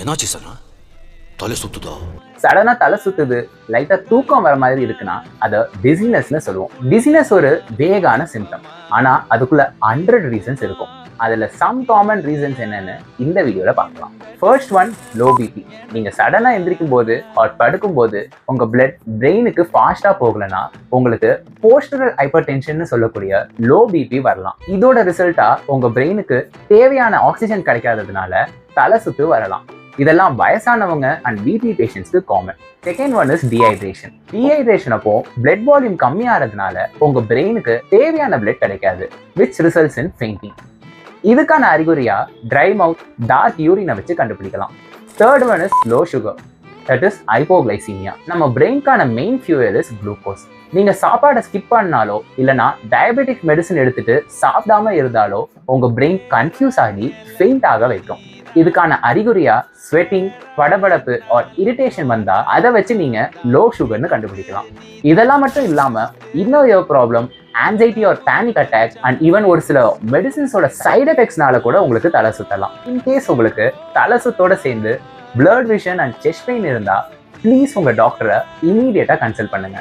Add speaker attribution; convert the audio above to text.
Speaker 1: என்னாச்சு சார்? தலை சுத்துதா?
Speaker 2: சடனா தலை சுத்துது, லைட்டா தூக்கம் வர மாதிரி இருக்குன்னா அதை டிசினஸ்னு சொல்லுவோம். டிசினஸ் ஒரு வேகான சிம்டம், ஆனா அதுக்குள்ள 100 ரீசன்ஸ் இருக்கும். அதுல சம் காமன் ரீசன்ஸ் என்னன்னு இந்த வீடியோல பார்க்கலாம். First one, low BP. நீங்க சடனா எந்திரிக்கும் போது ஆர் படுக்கும் போது உங்க பிளட் பிரெயினுக்கு ஃபாஸ்டா போகலன்னா உங்களுக்கு போஸ்டரல் ஹைப்பர் டென்ஷன் சொல்லக்கூடிய லோ பிபி வரலாம். இதோட ரிசல்ட்டா உங்க பிரெயினுக்கு தேவையான ஆக்சிஜன் கிடைக்காததுனால தலை சுத்து வரலாம். இதெல்லாம் வயசானவங்க அண்ட் பிபி பேஷண்ட்ஸ்க்கு common. Second one is dehydration. Dehydration அப்போ பிளட் வால்யூம் கம்மியாகிறதுனால உங்க பிரெயினுக்கு தேவையான பிளட் கிடைக்காது, விச் ரிசல்ட்ஸ் இன் ஃபெயிண்டிங். இதுக்கான அறிகுறியா ட்ரை மவுத், டார்க் யூரினை வச்சு கண்டுபிடிக்கலாம். Third one is low sugar, that is hypoglycaemia. நம்ம பிரெயின்கான மெயின் ஃபியூயல் இஸ் குளுக்கோஸ். நீங்க சாப்பாடை ஸ்கிப் பண்ணாலோ இல்லைனா டயபெட்டிக் மெடிசன் எடுத்துட்டு சாப்பிடாம இருந்தாலோ உங்க பிரெயின் கன்ஃபியூஸ் ஆகி ஃபெயிண்ட் ஆக வைக்கும். இதுக்கான அறிகுறியா ஸ்வெட்டிங், படபடப்பு ஆர் இரிட்டேஷன் வந்தா அதை வச்சு நீங்க லோ சுகர்னு கண்டுபிடிக்கலாம். இதெல்லாம் மட்டும் இல்லாம இன்னொரு problem, anxiety or panic attack and even ஒரு சில மெடிசின்ஸோட சைடு எஃபெக்ட்ஸ்னால கூட உங்களுக்கு தலை சுத்தலாம். இன்கேஸ் உங்களுக்கு தலை சுத்தோட சேர்ந்து blood vision and chest pain இருந்தா ப்ளீஸ் உங்க டாக்டரை இமீடியட்டா கன்சல்ட் பண்ணுங்க.